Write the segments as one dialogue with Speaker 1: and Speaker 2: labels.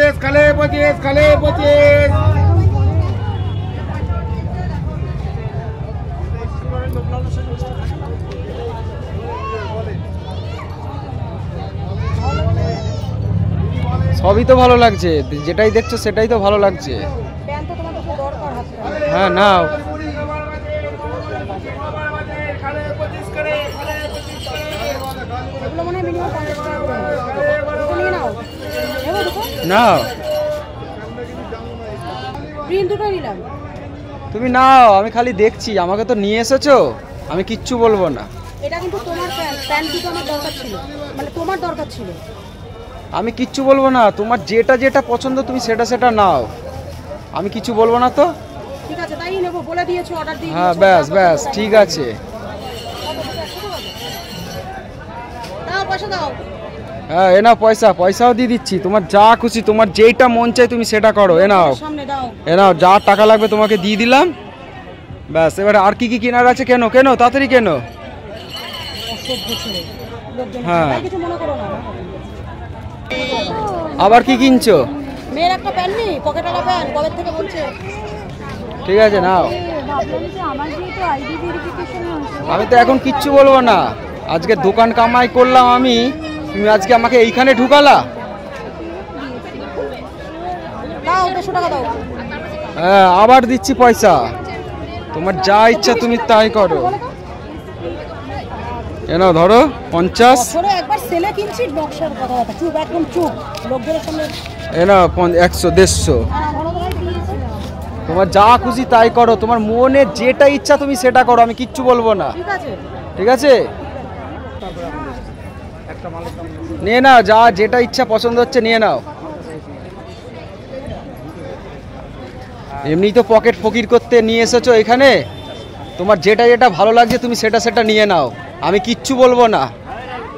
Speaker 1: 25 খালে 25 খালে 25 সবই তো ভালো লাগছে, যেটাই দেখছো সেটাই তো ভালো লাগছে। হ্যাঁ নাও। নাও তুমি নাও, আমি খালি দেখছি, আমাকে তো নিয়ে এসেছো, আমি কিচ্ছু বলবো না।
Speaker 2: এটা কিন্তু তোমার প্যান্ট দুটো আমার দরকার ছিল, মানে তোমার দরকার ছিল।
Speaker 1: আমি কিচ্ছু বলবো না, তোমার যেটা যেটা পছন্দ তুমি সেটা সেটা নাও, আমি কিছু বলবো না তো।
Speaker 2: ঠিক আছে, তাই নেব, বলে দিয়েছো, অর্ডার দিয়ে
Speaker 1: হ্যাঁ ব্যাস ব্যাস ঠিক আছে।
Speaker 2: দাও পয়সা দাও।
Speaker 1: হ্যাঁ এ নাও পয়সা, পয়সাও দিয়ে দিচ্ছি, তোমার যা খুশি, তোমার যেইটা মন চাই তুমি সেটা করো। এ নাও এ নাও, যা টাকা লাগবে তোমাকে দিয়ে দিলাম, ব্যাস। এবারে আর কি কি কেনার আছে? কেন কেন তাড়াতাড়ি কেন। হ্যাঁ আবার কি কিনছো?
Speaker 2: মেয়ের একটা প্যান্ট নি, পকেটওয়ালা প্যান্ট, কবে থেকে বলছে।
Speaker 1: ঠিক আছে নাও। আমি তো এখন কিচ্ছু বলবো না, আজকে দোকান কামাই করলাম আমি, তুমি আজকে আমাকে এইখানে ঢুকালা।
Speaker 2: দাও 200 টাকা দাও।
Speaker 1: হ্যাঁ আবার দিচ্ছি পয়সা, তোমার যা ইচ্ছা তুমি তাই করো। কেন ধরো 50।
Speaker 2: একবার সেলে কিনছি, বক্সের কথা কথা চুপ, একদম চুপ, লোকজনের সামনে।
Speaker 1: এ না 100 150, তোমার যা খুশি তাই করো, তোমার মনে যেটা ইচ্ছা তুমি সেটা করো, আমি কিচ্ছু বলবো না।
Speaker 2: ঠিক আছে
Speaker 1: ঠিক আছে, নিয়ে নাও, যা যেটা ইচ্ছা পছন্দ হচ্ছে নিয়ে নাও। এমনি তো পকেট ফকির করতে নিয়ে এসেছো এখানে, তোমার যেটা যেটা ভালো লাগছে তুমি সেটা সেটা নিয়ে নাও, আমি কিচ্ছু বলবো না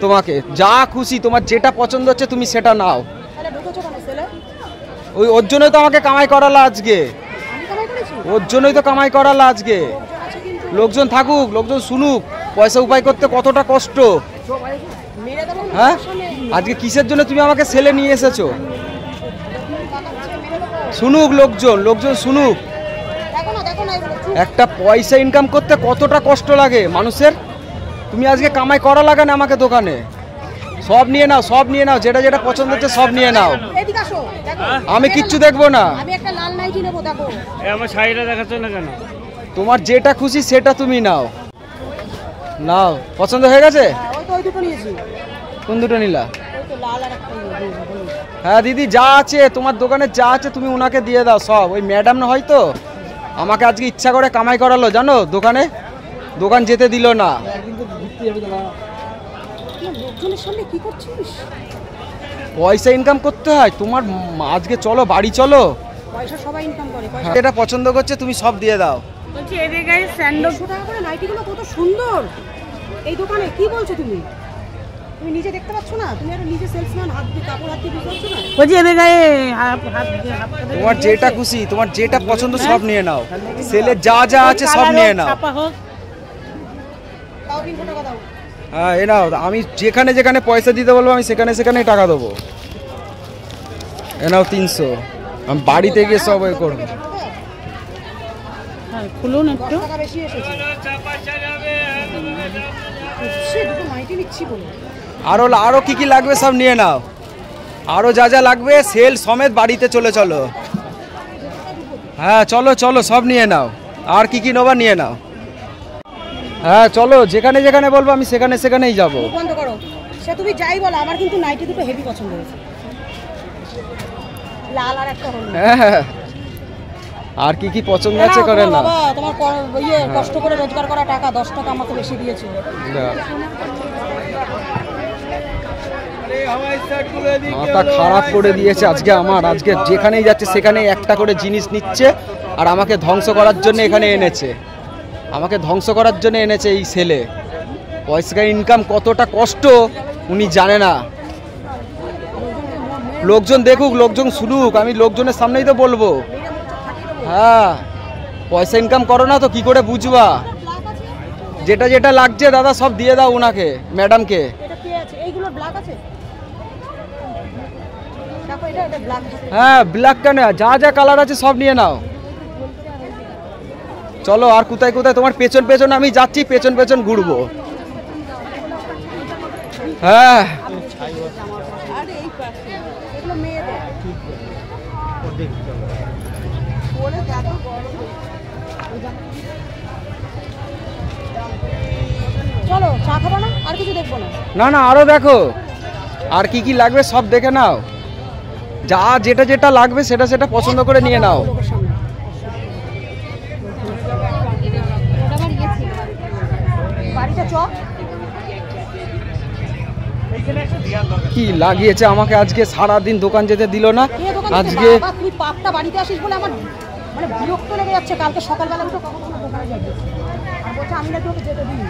Speaker 1: তোমাকে। যা খুশি তোমার যেটা পছন্দ হচ্ছে তুমি সেটা নাও। ওর জন্যই তো আমাকে কামাই করালো আজকে, ওর জন্যই তো কামাই করালো আজকে। লোকজন থাকুক, লোকজন শুনুক পয়সা উপায় করতে কতটা কষ্ট। হ্যাঁ আজকে কিসের জন্য তুমি আমাকে সেলে নিয়ে এসেছো? শুনুক লোকজন, লোকজন শুনুক। একটা পয়সা ইনকাম করতে কতটা কষ্ট লাগে মানুষের, তুমি আজকে কামাই করা লাগে না আমাকে দোকানে। সব নিয়ে নাও, সব নিয়ে নাও, যেটা যেটা পছন্দ হচ্ছে সব নিয়ে নাও, আমি কিচ্ছু দেখবো না।
Speaker 2: আমি একটা লাল নাইটি নেব, দেখো
Speaker 3: আমার শাড়িটা দেখাচ্ছ না কেন?
Speaker 1: তোমার যেটা খুশি সেটা তুমি নাও। নাও পছন্দ হয়ে গেছে?
Speaker 2: ওই দুটো নিয়েছি।
Speaker 1: কোন দুটো নিলা?
Speaker 2: ওই তো লাল আর একটা।
Speaker 1: হ্যাঁ দিদি যা আছে তোমার দোকানে যা আছে তুমি ওনাকে দিয়ে দাও সব। ওই ম্যাডাম না হয়তো আমাকে আজকে ইচ্ছা করে কামাই করালো জানো, দোকানে দোকান যেতে দিল না। পয়সা ইনকাম করতে হয় তোমার, আজকে চলো বাড়ি চলো,
Speaker 2: পয়সা সবাই ইনকাম করে।
Speaker 1: যেটা পছন্দ করছে তুমি সব দিয়ে দাও।
Speaker 2: বলছি এই জায়গায় স্যান্ডেল 100 টাকা করে নাইটিগুলো কত সুন্দর এই দোকানে, কি বলছো তুমি? তুমি নিজে দেখতে পাচ্ছ না? তুমি একটা নিজে সেলসম্যান, হাত দিয়ে কাপড় হাত দিয়ে বুঝতে পারছো না? বলছি এই জায়গায়
Speaker 1: তোমার যেটা খুশি, তোমার যেটা পছন্দ সব নিয়ে নাও, সেলে যা যা আছে সব নিয়ে নাও।
Speaker 2: তাও 300 টাকা দাও।
Speaker 1: হ্যাঁ এ নাও, আমি যেখানে যেখানে পয়সা দিতে বলবো আমি সেখানে সেখানেই টাকা দেবো। এ নাও 300, আমি বাড়িতে গিয়ে সব ওই করবো।
Speaker 2: খুলুন একটু, টাকা বেশি এসেছে। দুটো নাইটি নিচ্ছি বলে।
Speaker 1: আরো কি কি লাগবে সব নিয়ে নাও, আরো যা যা লাগবে সেল সমেত বাড়িতে চলে চলো। হ্যাঁ চলো চলো সব নিয়ে নাও, আর কি কি নেবা নিয়ে নাও। হ্যাঁ চলো, যেখানে যেখানে বলবো আমি সেখানে সেখানেই যাবো।
Speaker 2: বন্ধ করো, সে তুমি যাই বলো, আমার কিন্তু নাইটি দুটো হেভি পছন্দ হয়েছে, লাল আর একটা হলুদ।
Speaker 1: হ্যাঁ আর কি কি পছন্দ আছে করে না।
Speaker 2: বাবা তোমার কষ্ট করে রোজগার করা টাকা, 10 টাকা আমাকে বেশি দিয়েছে।
Speaker 1: মাথা খারাপ করে দিয়েছে আজকে আমার, আজকে যেখানেই যাচ্ছে সেখানেই একটা করে জিনিস নিচ্ছে, আর আমাকে ধ্বংস করার জন্য এখানে এনেছে, আমাকে ধ্বংস করার জন্য এনেছে এই ছেলে। পয়সা ইনকাম কতটা কষ্ট উনি জানে না। লোকজন দেখুক, লোকজন শুনুক, আমি লোকজনের সামনেই তো বলবো। হ্যাঁ পয়সা ইনকাম করো না তো কি করে বুঝবা? যেটা যেটা লাগছে দাদা সব দিয়ে দাও ওনাকে, ম্যাডামকে। হ্যাঁ ব্ল্যাক কেন, যা যা কালার আছে সব নিয়ে নাও। চলো আর কোথায় কোথায় তোমার পেছন পেছন আমি যাচ্ছি, পেছন পেছন ঘুরবো। হ্যাঁ
Speaker 2: চলো চা খাবো না, আর কিছু দেখবো না?
Speaker 1: না না আরো দেখো, আর কি কি লাগবে সব দেখে নাও, যা যেটা যেটা লাগবে সেটা সেটা পছন্দ করে নিয়ে নাও।
Speaker 2: বাড়িটা চ।
Speaker 1: কি লাগিয়েছে আমাকে আজকে, সারাদিন দোকান যেতে দিল না আজকে।
Speaker 2: তুই পাপটা বাড়িতে আসিস বলে আমার মানে বিরক্ত লেগে যাচ্ছে। কালকে সকালবেলা উঠে কখন দোকানে যাবি আর বলছে আমি নাকি ওকে যেতে দিই।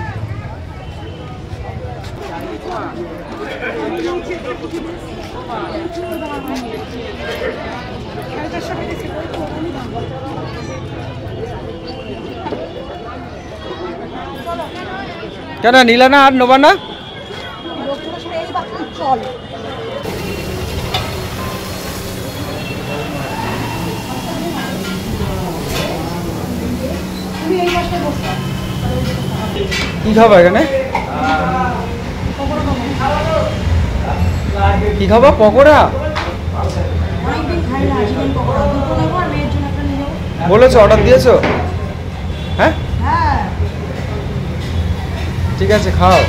Speaker 1: কেন নিলে না আর নেবা না?
Speaker 2: চল
Speaker 1: কি খাবা এখানে? কি খাবা? পকোড়া বলেছো, অর্ডার দিয়েছো? হ্যাঁ ঠিক আছে খাও,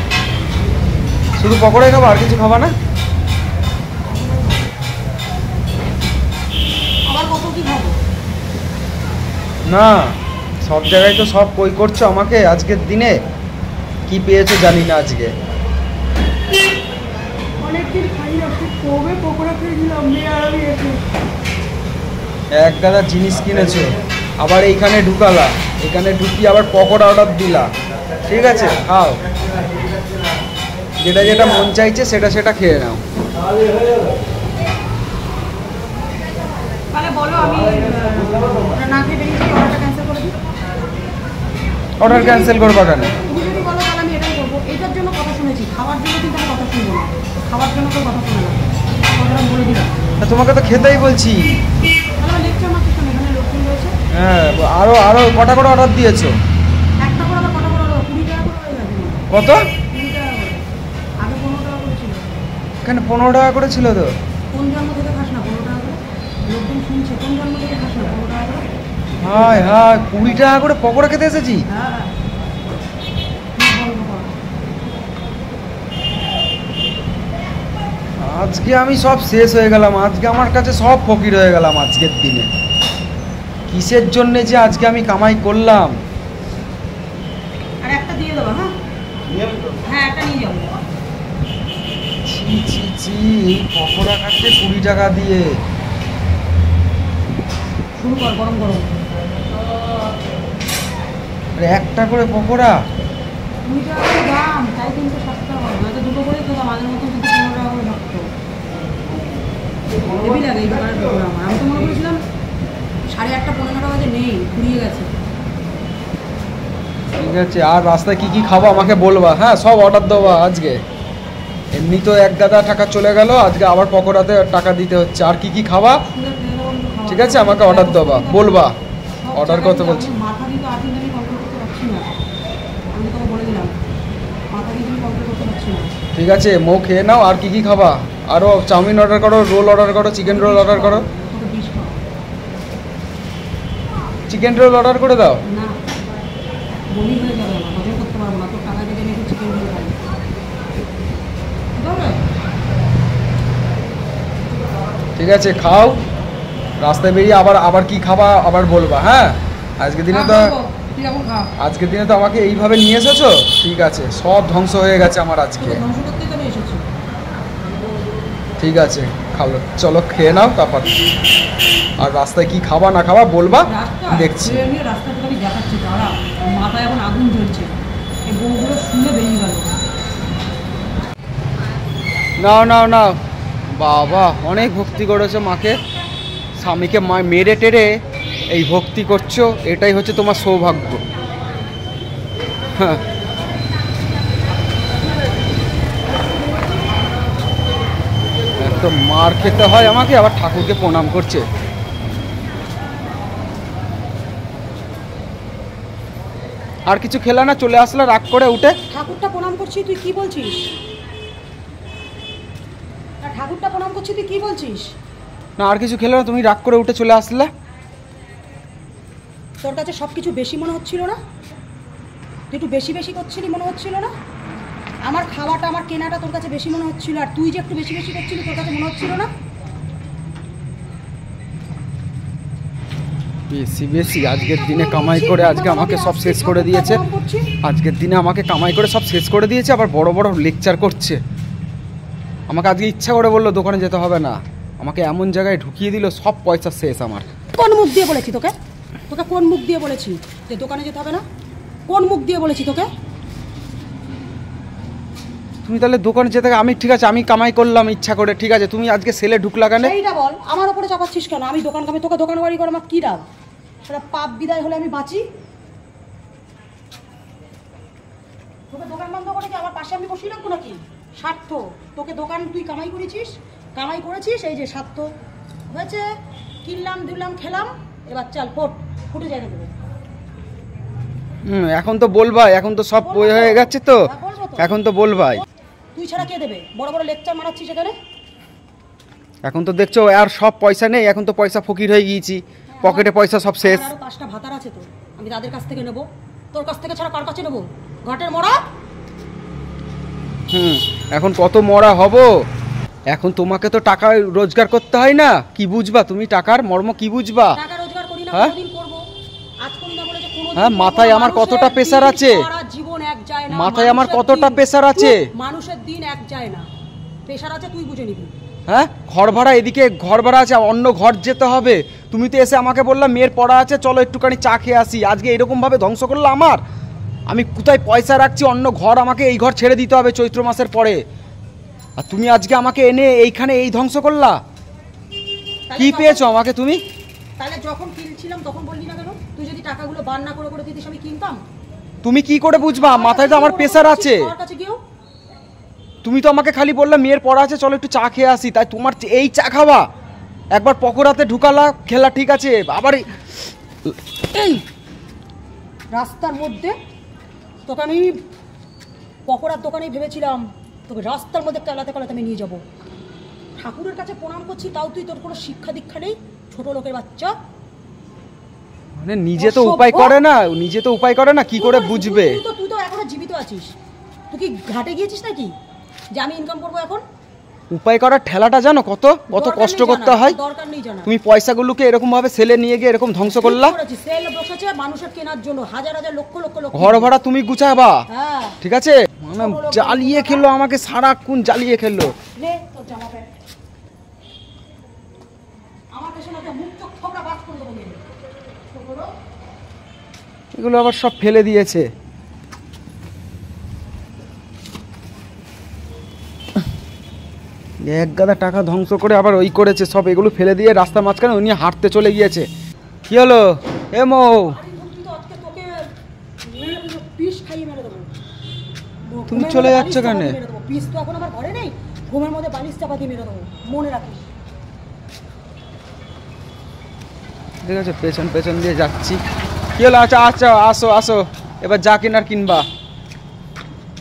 Speaker 1: শুধু পকোড়াই খাবো আর কিছু খাবা না? না সব জায়গায় তো সব কই করছো আমাকে, আজকের দিনে কি পেয়েছো জানি না আজকে। এক গাদা জিনিস কিনেছো, আবার এইখানে ঢুকালা, এখানে ঢুকিয়ে আবার পকোড়া অর্ডার দিলা। ঠিক আছে খাও, যেটা যেটা মন চাইছে সেটা সেটা খেয়ে নাও। অর্ডার ক্যান্সেল করবা কেন? তোমাকে তো খেতেই বলছি। হ্যাঁ আরো আরো কটা করে অর্ডার দিয়েছো? কত? এখানে 15 টাকা করে ছিল তো। হায় হায় 20 টাকা করে পকোড়া খেতে এসেছি। আজকে আমি সব শেষ হয়ে গেলাম, আজকে আমার কাছে সব ফকির হয়ে গেলাম আজকের দিনে। কিসের জন্যে যে আজকে আমি কামাই করলাম। ছি ছি ছি, পকোড়া খাচ্ছে 20 টাকা দিয়ে।
Speaker 2: শুরু কর, গরম গরম।
Speaker 1: একটা করে পকোড়া
Speaker 2: 20 টাকা করে দাম, তাই কিন্তু সস্তা হয়। নয়তো দুটো করে খেতাম, আগের মতো কিন্তু 15 টাকা করে থাকতো। হেভি লাগে এই দোকানের পকোড়া আমার। আমি তো মনে করেছিলাম 8:30 15 বাজে নেই, ফুরিয়ে গেছে।
Speaker 1: ঠিক আছে, আর রাস্তায় কি কি খাবো আমাকে বলবা। হ্যাঁ সব অর্ডার দেওয়া আজকে। এমনি তো এক গাদা টাকা চলে গেল, আজকে আবার পকোড়াতে টাকা দিতে হচ্ছে। আর কি কি খাবা ঠিক আছে আমাকে অর্ডার দেওয়া বলবা। অর্ডার করতে বলছি।
Speaker 2: মাথা দিয়ে তো আর দিন আমি কন্ট্রোল করতে পারছি না, আমি তোকে বলে দিলাম মাথা দিয়ে আমি কন্ট্রোল করতে পারছি না।
Speaker 1: ঠিক আছে মো খেয়ে নাও। আর কি কি খাবা? আরও চাউমিন অর্ডার করো, রোল অর্ডার করো, চিকেন রোল অর্ডার করো। চিকেন রোল অর্ডার করে দাও।
Speaker 2: না বমি হয়ে যাবে, আমার হজম করতে পারবো না। তোর টাকা থেকে আমি একটু চিকেন রোল খাই।
Speaker 1: ঠিক আছে খাও, রাস্তায় বেরিয়ে আবার আবার কি খাবা আবার বলবা। হ্যাঁ আজকের দিনে তো আজকের দিনে তো আমাকে এইভাবে নিয়ে এসেছো। ঠিক আছে সব ধ্বংস হয়ে গেছে আমার আজকে। ঠিক আছে খালো, চলো খেয়ে নাও তারপর। আর রাস্তায় কি খাবা না খাবা বলবা, দেখছি।
Speaker 2: মাথায় এখন আগুন জ্বলছে, এই বউগুলো শুনে বেরিয়ে গেল।
Speaker 1: নাও নাও নাও, বাবা অনেক ভক্তি করেছো মাকে, স্বামীকে মেরে টেরে এই ভক্তি করছো, এটাই হচ্ছে তোমার সৌভাগ্য। হ্যাঁ তো মার খেতে হয় আমাকে, আবার ঠাকুরকে প্রণাম করছে। আর কিছু খেলা না, চলে আসলে রাগ করে উঠে।
Speaker 2: ঠাকুরটা প্রণাম করছি, তুই কি বলছিস? ঠাকুরটা প্রণাম করছি, তুই কি বলছিস?
Speaker 1: না আর কিছু খেলে না, তুমি রাগ করে উঠে চলে আসলে।
Speaker 2: তোর কাছে সব কিছু বেশি মনে হচ্ছিল না? তুই একটু বেশি বেশি করছিলি মনে হচ্ছিল না? আমার খাওয়াটা আমার কেনাটা তোর কাছে বেশি মনে হচ্ছিল, আর তুই যে একটু বেশি বেশি করছিলি তোর কাছে মনে হচ্ছিল না?
Speaker 1: বেশি বেশি আজকের দিনে কামাই করে আজকে আমাকে সব শেষ করে দিয়েছে। আজকের দিনে আমাকে কামাই করে সব শেষ করে দিয়েছে, আবার বড় বড় লেকচার করছে। আমাকে আজকে ইচ্ছা করে বললো দোকানে যেতে হবে না, আমাকে এমন জায়গায় ঢুকিয়ে দিল সব পয়সা শেষ আমার।
Speaker 2: কোন মুখ দিয়ে বলেছি তোকে? তোকে কোন মুখ দিয়ে বলেছি যে দোকানে যেতে হবে না? কোন মুখ দিয়ে বলেছি তোকে?
Speaker 1: তুমি তাহলে দোকানে যেতে, আমি ঠিক আছে আমি কামাই করলাম ইচ্ছা করে, ঠিক আছে, তুমি আজকে সেলে ঢুকলা কেন?
Speaker 2: এইটা বল, আমার উপরে চাপাচ্ছিস কেন? আমি দোকান কামে, তোকে দোকান বাড়ি করে আমার কি লাভ? সেটা পাপ বিদায় হলে আমি বাঁচি। তোকে দোকান বন্ধ করে কি আমার পাশে আমি বসি রাখবো নাকি? স্বার্থ, তোকে দোকান তুই কামাই করেছিস, কামাই করেছিস, এই যে স্বার্থ হয়েছে, কিনলাম দিলাম খেলাম, এবার চাল ফুটে জায়গা দেবো।
Speaker 1: এখন তো বলবাই, এখন তো সব বই হয়ে গেছে তো, এখন তো বলবাই।
Speaker 2: তুই ছাড়া কে দেবে? বড় বড় লেকচার মারাচ্ছিস এখানে।
Speaker 1: এখন তো দেখছো আর সব পয়সা নেই, এখন তো পয়সা ফকির হয়ে গিয়েছি, পকেটে পয়সা সব শেষ।
Speaker 2: আরো 5টা ভাতার আছে তো, আমি তাদের কাছ থেকে নেব। তোর কাছ থেকে ছাড়া কার কাছে নেব? ঘাটের মরা।
Speaker 1: এখন কত মরা হব? এখন তোমাকে তো টাকা রোজগার করতে হয় না, কি বুঝবা তুমি টাকার মর্ম, কি বুঝবা?
Speaker 2: টাকা রোজগার করি না,
Speaker 1: হ্যাঁ?
Speaker 2: কোনদিন করব? আজ করি না বলে যে কোনদিন।
Speaker 1: হ্যাঁ, মাথায় আমার কতটা প্রেসার আছে,
Speaker 2: জীবন এক যায় না।
Speaker 1: মাথায় আমার কতটা প্রেসার আছে।
Speaker 2: মানুষের দিন এক যায় না, প্রেসার আছে, তুই বুঝে নিবি।
Speaker 1: হ্যাঁ, ঘর ভাড়া, এদিকে ঘর ভাড়া আছে, অন্য ঘর যেতে হবে। তুমি তো এসে আমাকে বললা মেয়ের পড়া আছে, চলো একটুখানি চা খেয়ে আসি। আজকে এরকম ভাবে ধ্বংস করলো আমার। আমি কোথায় পয়সা রাখছি, অন্য ঘর, আমাকে এই ঘর ছেড়ে দিতে হবে চৈত্র মাসের পরে। আর তুমি আজকে আমাকে এনে এইখানে এই ধ্বংস করলা। কি পেয়েছো আমাকে তুমি?
Speaker 2: তাহলে যখন কিনছিলাম তখন বললি না কেন? তুই যদি টাকাগুলো বান্না করে করে দিতিস আমি কিনতাম।
Speaker 1: তুমি কি করে বুঝবা? মাথায় তো আমার প্রেসার আছে। তুমি তো আমাকে খালি বললা মেয়ের পড়া আছে, চলো একটু চা খেয়ে আসি, তাই তোমার এই চা খাওয়া। একবার পকোড়াতে ঢুকালা, খেলা ঠিক আছে, আবার
Speaker 2: এই রাস্তার মধ্যে তোকে আমি পকোড়ার দোকানেই ভেবেছিলাম তোকে রাস্তার মধ্যে কেলাতে কেলাতে আমি নিয়ে যাব। ঠাকুরের কাছে প্রণাম করছি, তাও তুই, তোর কোনো শিক্ষা দীক্ষা নেই, ছোট লোকের বাচ্চা।
Speaker 1: মানে নিজে তো উপায় করে না, নিজে তো উপায় করে না, কি করে বুঝবে?
Speaker 2: তুই তো এখনো জীবিত আছিস, তুই কি ঘাটে গিয়েছিস নাকি যে আমি ইনকাম করবো এখন?
Speaker 1: উপায় করার ঠেলাটা জানো কত কত কষ্ট করতে হয়?
Speaker 2: দরকার নেই জানা।
Speaker 1: তুমি পয়সাগুলোকে এরকম ভাবে সেলে নিয়ে গিয়ে এরকম ধ্বংস করলা।
Speaker 2: সেল বসেছে মানুষের কেনার জন্য, হাজার হাজার লক্ষ লক্ষ লক্ষ।
Speaker 1: ঘর ভাড়া তুমি গুছাবা,
Speaker 2: হ্যাঁ
Speaker 1: ঠিক আছে? মানে জ্বালিয়ে খেললো আমাকে, সারাক্ষণ জ্বালিয়ে খেললো।
Speaker 2: নে তোর জামা প্যান্ট, আমার পেছনে একটা মুখ চোখ থোবড়া বাস করে দেবো।
Speaker 1: এগুলো আবার সব ফেলে দিয়েছে। এক গাদা টাকা ধ্বংস করে আবার ওই করেছে সব, এগুলো ফেলে দিয়ে রাস্তা মাঝখানে উনি হাঁটতে চলে গিয়েছে। কি হলো এ মো? তুমি চলে যাচ্ছ কেন?
Speaker 2: পিস তো এখন আমার ঘরে নেই, ঘুমের মধ্যে বালিশ চাপা দিয়ে মেরে দেবো, মনে রাখিস।
Speaker 1: ঠিক আছে, পেছন পেছন দিয়ে যাচ্ছি। কি হলো? আচ্ছা আচ্ছা, আসো আসো, এবার যা কেনার কিনবা,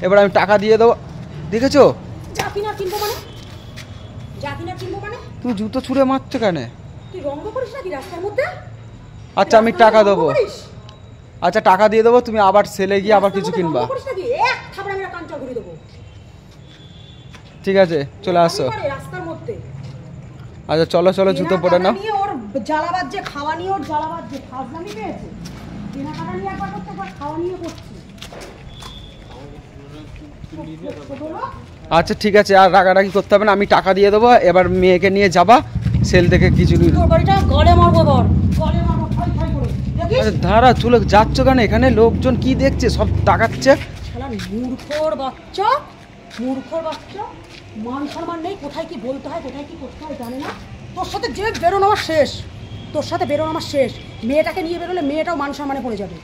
Speaker 1: এবার আমি টাকা দিয়ে দেবো। দেখেছো?
Speaker 2: যা কিনার কিনবো মানে? যা কিনার কিনবো মানে?
Speaker 1: তুমি জুতো ছুঁড়ে মারছো কেন?
Speaker 2: তুই রঙ্গ করিস নাকি রাস্তার মধ্যে?
Speaker 1: আচ্ছা আমি টাকা দেবো, আচ্ছা টাকা দিয়ে দেবো, তুমি আবার সেলে গিয়ে আবার কিছু কিনবা। ঠিক আছে, চলে আসো।
Speaker 2: রাস্তার মধ্যে
Speaker 1: আচ্ছা চলো চলো, জুতো পরে নাও।
Speaker 2: ওর জ্বালাবাদ যে, খাওয়া নিয়ে ওর জ্বালাবাদ যে, ফাজলামি পেয়েছে। কেনাকাটা নিয়ে একবার করতে, একবার খাওয়া নিয়ে করছে।
Speaker 1: আচ্ছা ঠিক আছে, আর রাগারাগি করতে হবে না, আমি টাকা দিয়ে দেবো। এবার মেয়েকে নিয়ে যাবা সেল থেকে কিছু। ধারা চলে যাচ্ছ কেন? এখানে লোকজন কি দেখছে, সব তাকাচ্ছে।
Speaker 2: মূর্খর বাচ্চা, মূর্খর বাচ্চা, মান সম্মান নেই, কোথায় কি বলতে হয় কোথায় কি করতে হয় জানে না। তোর সাথে যে বেরোনো আমার শেষ, তোর সাথে বেরোনো আমার শেষ। মেয়েটাকে নিয়ে বেরোলে মেয়েটাও মান সম্মানে পড়ে যাবে,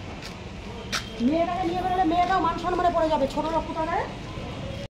Speaker 2: মেয়েটাকে নিয়ে বেরোলে মেয়েটাও মান সম্মানে পড়ে যাবে। ছোট লোক কোথায়